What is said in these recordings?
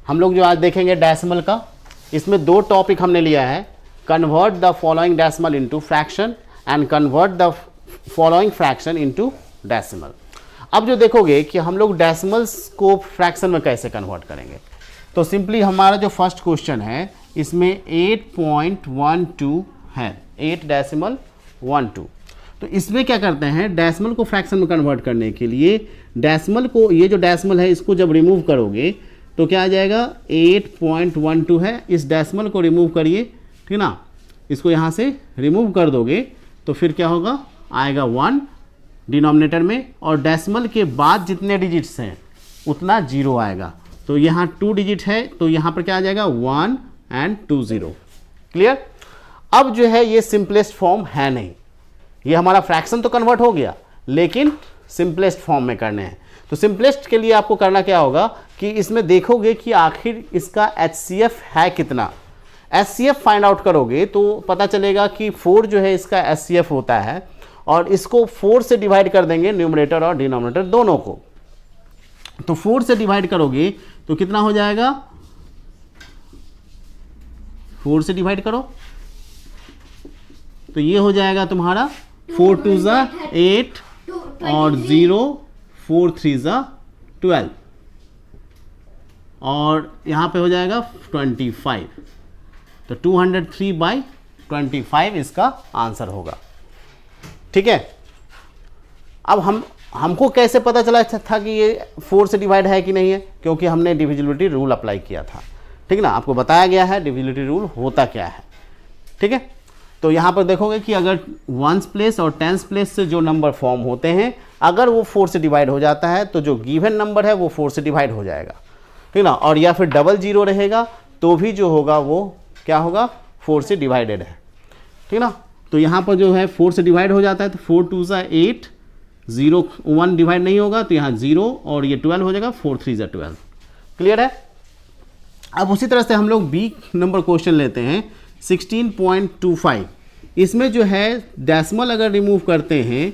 हम लोग जो आज देखेंगे डेसिमल का, इसमें दो टॉपिक हमने लिया है, convert the following decimal into fraction and convert the following fraction into decimal. अब जो देखोगे कि हम लोग डेसिमल्स को फ्रैक्शन में कैसे कन्वर्ट करेंगे, तो सिंपली हमारा जो फर्स्ट क्वेश्चन है इसमें 8.12 है, 8.12। तो इसमें क्या करते हैं, डेसिमल को फ्रैक्शन में कन्वर्ट करने के लिए डेसिमल को, ये जो डेसिमल है इसको जब रिमूव करोगे तो क्या आ जाएगा, 8.12 है, इस डेसिमल को रिमूव करिए, ठीक ना, इसको यहाँ से रिमूव कर दोगे तो फिर क्या होगा, आएगा 1 डिनोमिनेटर में, और डेसिमल के बाद जितने डिजिट्स हैं उतना 0 आएगा। तो यहाँ 2 डिजिट है तो यहाँ पर क्या आ जाएगा, 1 and 2 0। क्लियर। अब जो है ये सिंपलेस्ट फॉर्म है नहीं, ये हमारा फ्रैक्शन तो कन्वर्ट हो गया लेकिन सिंपलेस्ट फॉर्म में करने हैं। तो सिंपलेस्ट के लिए आपको करना क्या होगा कि इसमें देखोगे कि आखिर इसका HCF है कितना। HCF फाइंड आउट करोगे तो पता चलेगा कि 4 जो है इसका HCF होता है, और इसको 4 से डिवाइड कर देंगे न्यूमरेटर और डिनोमिनेटर दोनों को। तो 4 से डिवाइड करोगे तो कितना हो जाएगा, 4 से डिवाइड करो तो ये हो जाएगा तुम्हारा 4 2 8 और 0 4 3 12, और यहाँ पे हो जाएगा 25। तो 203/25 इसका आंसर होगा। ठीक है। अब हमको कैसे पता चला था कि ये 4 से डिवाइड है कि नहीं है, क्योंकि हमने डिविजिबिलिटी रूल अप्लाई किया था। ठीक ना, आपको बताया गया है डिविजिबिलिटी रूल होता क्या है। ठीक है। तो यहाँ पर देखोगे कि अगर 1s प्लेस और 10s प्लेस से जो नंबर फॉर्म होते हैं, अगर वो 4 से डिवाइड हो जाता है तो जो गिवन नंबर है वो 4 से डिवाइड हो जाएगा। ठीक ना, और या फिर डबल 0 रहेगा तो भी जो होगा वो क्या होगा, 4 से डिवाइडेड है। ठीक ना, तो यहाँ पर जो है 4 से डिवाइड हो जाता है तो 4 2 8, 0 1 डिवाइड नहीं होगा तो यहाँ 0 और ये 12 हो जाएगा, 4 3 12। क्लियर है। अब उसी तरह से हम लोग बी नंबर क्वेश्चन लेते हैं 16.25। इसमें जो है डेसिमल अगर रिमूव करते हैं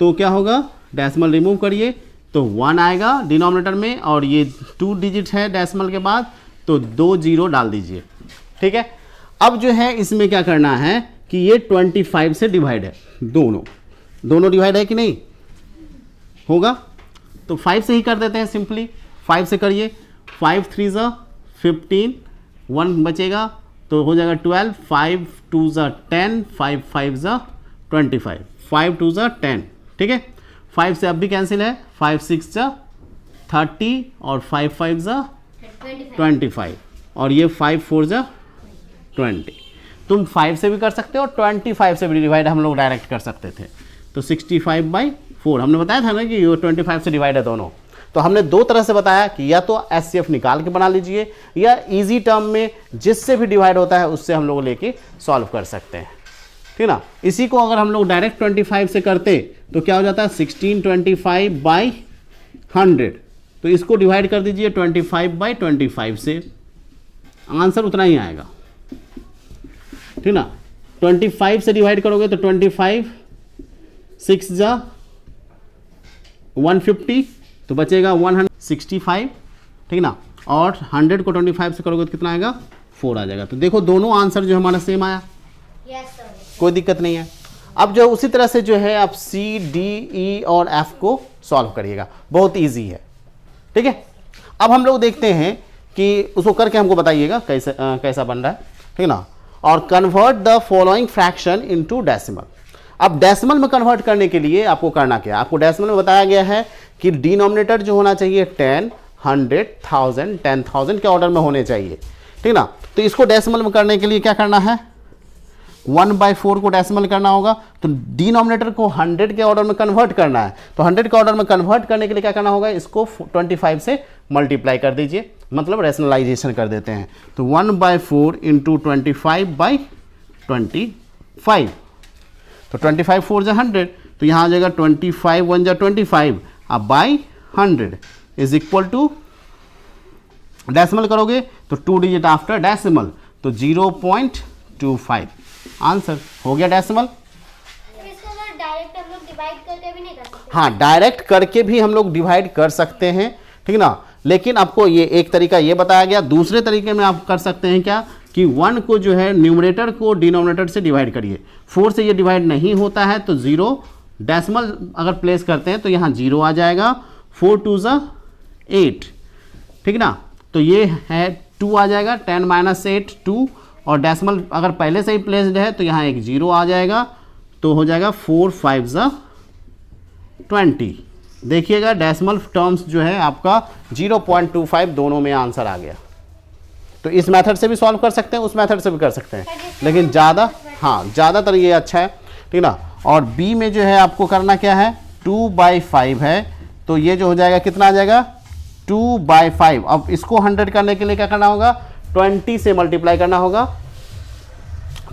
तो क्या होगा, डेसिमल रिमूव करिए तो 1 आएगा डिनोमिनेटर में, और ये 2 डिजिट है डेसिमल के बाद तो 2 0 डाल दीजिए। ठीक है। अब जो है इसमें क्या करना है कि ये 25 से डिवाइड है, दोनों डिवाइड है कि नहीं होगा, तो 5 से ही कर देते हैं सिंपली। 5 से करिए, 5 3 15, 1 बचेगा तो हो जाएगा 12, 5 2 10, 5 5 25, 5 2 10। ठीक है। 5 से अब भी कैंसिल है, 5 6 30 और 5 5 25, और ये 5 4 20। तुम 5 से भी कर सकते हो और 25 से भी डिवाइड हम लोग डायरेक्ट कर सकते थे। तो 65/4 हमने बताया था ना कि ये 25 से डिवाइड है दोनों। तो हमने दो तरह से बताया कि या तो HCF निकाल के बना लीजिए, या इजी टर्म में जिससे भी डिवाइड होता है उससे हम लोग लेके सॉल्व कर सकते हैं। ठीक ना। इसी को अगर हम लोग डायरेक्ट 25 से करते तो क्या हो जाता है, 1625/100। तो इसको डिवाइड कर दीजिए 25/25 से, आंसर उतना ही आएगा। ठीक ना। 25 से डिवाइड करोगे तो 25 6 150 तो बचेगा 165। ठीक ना, और 100 को 25 से करोगे तो कितना आएगा, 4 आ जाएगा। तो देखो दोनों आंसर जो हमारा सेम आया। यस सर, कोई दिक्कत नहीं है। अब जो उसी तरह से जो है आप C, D, E और F को सॉल्व करिएगा, बहुत इजी है। ठीक है। अब हम लोग देखते हैं कि उसको करके हमको बताइएगा कैसा बन रहा है। ठीक ना। और convert the following fraction into decimal. अब डेसिमल में कन्वर्ट करने के लिए आपको करना क्या है, आपको डेसिमल में बताया गया है कि डिनोमिनेटर जो होना चाहिए 10, 100, 1000, 10,000 के ऑर्डर में होने चाहिए। ठीक ना। तो इसको डेसिमल में करने के लिए क्या करना है, 1/4 को डेसिमल करना होगा। तो डिनोमिनेटर को 100 के ऑर्डर में कन्वर्ट करना है, तो 100 के ऑर्डर में कन्वर्ट करने के लिए क्या करना होगा, इसको 25 से मल्टीप्लाई कर दीजिए, मतलब रैशनलाइजेशन कर देते हैं। तो 1/4 इंटू 25/25, तो 25 4 100, तो यहाँ आ जाएगा 25 1 25, अब by 100 is equal to, decimal करोगे तो 2 डिजिट आफ्टर डेसिमल तो 0.25। आंसर हो गया डेसिमल। इसको अगर डायरेक्ट हम लोग डिवाइड करके भी नहीं कर सकते। हाँ, डायरेक्ट करके भी हम लोग डिवाइड कर सकते हैं। ठीक ना, लेकिन आपको ये एक तरीका ये बताया गया। दूसरे तरीके में आप कर सकते हैं क्या कि 1 को जो है न्यूमरेटर को डिनोमिनेटर से डिवाइड करिए। 4 से ये डिवाइड नहीं होता है तो 0 डेसिमल अगर प्लेस करते हैं तो यहाँ 0 आ जाएगा। 4 2 ज़ा 8, ठीक ना। तो ये है 2 आ जाएगा, 10 - 8 2, और डेसिमल अगर पहले से ही प्लेस्ड है तो यहाँ एक 0 आ जाएगा, तो हो जाएगा 4 5 ज़ा 20। देखिएगा डेसिमल टर्म्स जो है आपका 0.25 दोनों में आंसर आ गया। तो इस मेथड से भी सॉल्व कर सकते हैं, उस मेथड से भी कर सकते हैं, लेकिन ज़्यादा ज़्यादातर ये अच्छा है, ठीक ना। और बी में जो है आपको करना क्या है, 2/5 है, तो ये जो हो जाएगा कितना आ जाएगा 2/5। अब इसको 100 करने के लिए क्या करना होगा, 20 से मल्टीप्लाई करना होगा।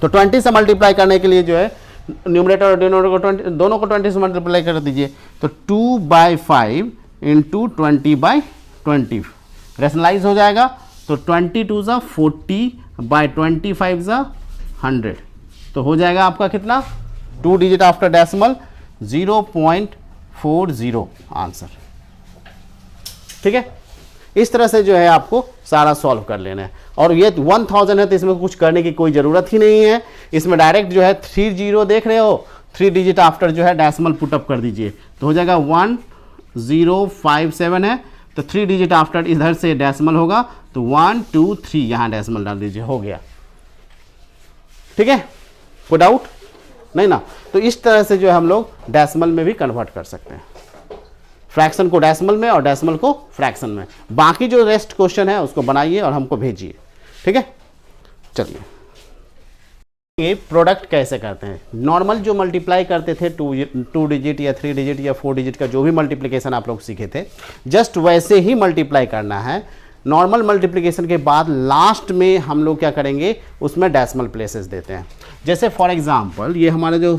तो 20 से मल्टीप्लाई करने के लिए जो है न्यूमरेटर और डिनोमिनेटर को 20 दोनों को 20 से मल्टीप्लाई कर दीजिए। तो 2/5 × 20/20 रैशनलाइज हो जाएगा। तो 20 2 ज़ा 40/25 ज़ा 100, तो हो जाएगा आपका कितना, 2 डिजिट आफ्टर डेसिमल 0.40 आंसर। ठीक है, इस तरह से जो है आपको सारा सॉल्व कर लेना है। और ये 1000 है तो इसमें कुछ करने की कोई ज़रूरत ही नहीं है। इसमें डायरेक्ट जो है 3 0 देख रहे हो, 3 डिजिट आफ्टर जो है डेसिमल पुटअप कर दीजिए, तो हो जाएगा 1057 है, तो 3 डिजिट आफ्टर इधर से डेसिमल होगा, तो 1 2 3 यहाँ डेसिमल डाल दीजिए, हो गया। ठीक है, कोई डाउट नहीं ना। तो इस तरह से जो है हम लोग डेसिमल में भी कन्वर्ट कर सकते हैं, फ्रैक्शन को डेसिमल में और डेसिमल को फ्रैक्शन में। बाकी जो रेस्ट क्वेश्चन है उसको बनाइए और हमको भेजिए। ठीक है, चलिए ये प्रोडक्ट कैसे करते हैं। नॉर्मल जो मल्टीप्लाई करते थे 2 डिजिट या 3 डिजिट या 4 डिजिट का जो भी मल्टीप्लिकेशन आप लोग सीखे थे, जस्ट वैसे ही मल्टीप्लाई करना है। नॉर्मल मल्टीप्लिकेशन के बाद लास्ट में हम लोग क्या करेंगे, उसमें डेसिमल प्लेसेस देते हैं। जैसे फॉर एग्जांपल ये हमारा जो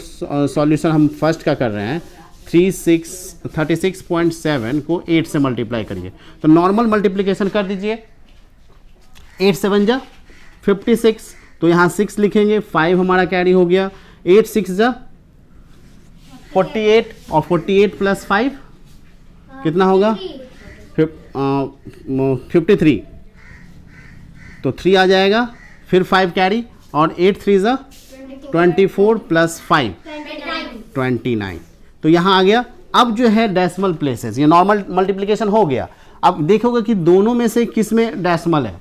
सॉल्यूशन हम फर्स्ट का कर रहे हैं, 36.7 को 8 से मल्टीप्लाई करिए, तो नॉर्मल मल्टीप्लिकेशन कर दीजिए। 8 7 जा 56, तो यहाँ 6 लिखेंगे, 5 हमारा कैरी हो गया। 8 6 जा 48, और 48 + 5 कितना होगा, 53, तो 3 आ जाएगा। फिर 5 कैरी, और 8 3 जा 24 + 5 29, तो यहाँ आ गया। अब जो है डेसिमल प्लेसेस, ये नॉर्मल मल्टीप्लिकेशन हो गया। अब देखोगे कि दोनों में से किस में डेसिमल है,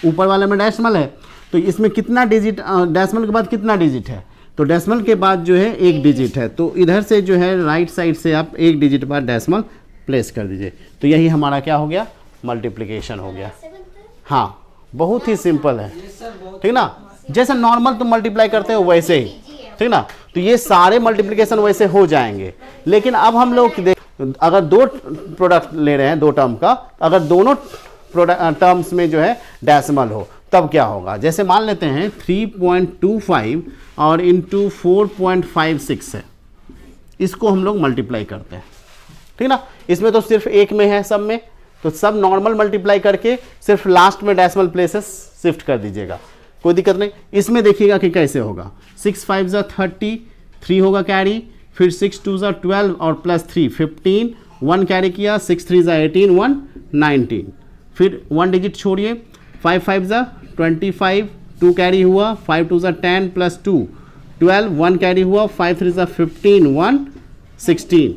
ऊपर वाले में डेसिमल है, तो इसमें कितना डिजिट, डेसिमल के बाद कितना डिजिट है, तो डेसिमल के बाद जो है 1 डिजिट है, तो इधर से जो है राइट साइड से आप 1 डिजिट बाद डेसिमल प्लेस कर दीजिए। तो यही हमारा क्या हो गया, मल्टीप्लिकेशन हो गया। हाँ, बहुत ही सिंपल है, ठीक ना। जैसे नॉर्मल तुम मल्टीप्लाई करते हो वैसे ही, ठीक ना। तो ये सारे मल्टीप्लिकेशन वैसे हो जाएंगे। लेकिन अब हम लोग अगर 2 प्रोडक्ट ले रहे हैं 2 टर्म का, अगर दोनों टर्म्स में जो है डेसिमल हो, तब क्या होगा। जैसे मान लेते हैं 3.25 और इंटू 4.56 है, इसको हम लोग मल्टीप्लाई करते हैं, ठीक ना। इसमें तो सिर्फ एक में है, सब में, तो सब नॉर्मल मल्टीप्लाई करके सिर्फ लास्ट में डेसिमल प्लेसेस शिफ्ट कर दीजिएगा, कोई दिक्कत नहीं। इसमें देखिएगा कि कैसे होगा। 6 5 ज़ा 30, 3 होगा कैरी, फिर 6 2 ज़ा 12 और +3 15, 1 कैरी किया, 6 3 ज़ा 18, 1 19, फिर 1 डिजिट छोड़िए, 5 5 ज़ा 25, 2 कैरी हुआ, 5 2 ज़ा 10 + 2 12, 1 कैरी हुआ, 5 3 ज़ा 15, 1 16,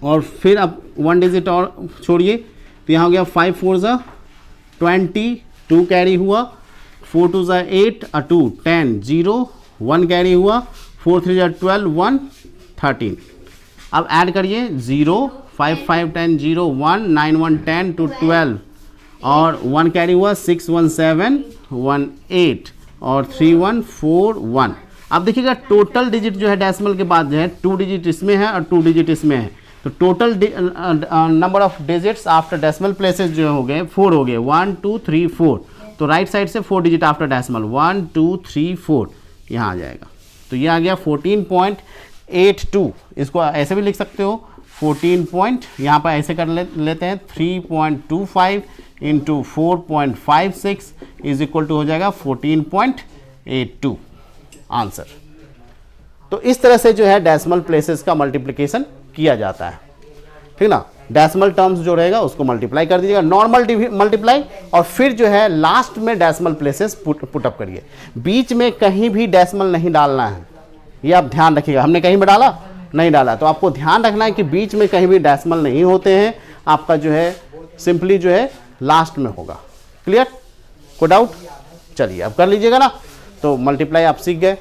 और फिर अब 1 डिजिट और छोड़िए, तो यहाँ हो गया 5 4 ज़ा 20, 2 कैरी हुआ, 4 2 ज़ा 8 और 2 10 0, 1 कैरी हुआ, 4 3 ज़ा 12, 1 13। अब ऐड करिए 0 5 5 10 0 1 9 1 10 2 12, और 1 कैरी हुआ, 6 1 7 1 8 और 3 1 4 1। अब देखिएगा टोटल डिजिट जो है डेसिमल के बाद जो है 2 डिजिट इसमें है और 2 डिजिट इसमें है, तो total number of digits after decimal places जो हो गए 4 हो गए, 1 2 3 4। तो राइट साइड से 4 डिजिट आफ्टर डेसिमल 1 2 3 4 यहाँ आ जाएगा। तो ये आ गया 14.82। इसको ऐसे भी लिख सकते हो 14 यहाँ पर ऐसे कर लेते हैं 3.25 इंटू 4.56 इज इक्वल टू हो जाएगा 14.82 आंसर। तो इस तरह से जो है डेसिमल प्लेसेस का मल्टीप्लिकेशन किया जाता है, ठीक ठीक ना। डेसिमल टर्म्स जो रहेगा उसको मल्टीप्लाई कर दीजिएगा, नॉर्मल मल्टीप्लाई, और फिर जो है लास्ट में डेसिमल प्लेसेस पुटअप करिए। बीच में कहीं भी डेसिमल नहीं डालना है, ये आप ध्यान रखिएगा। हमने कहीं भी डाला नहीं डाला, तो आपको ध्यान रखना है कि बीच में कहीं भी डेसिमल नहीं होते हैं, आपका जो है सिंपली जो है लास्ट में होगा। क्लियर? कोई डाउट? चलिए अब कर लीजिएगा ना। तो मल्टीप्लाई आप सीख गए।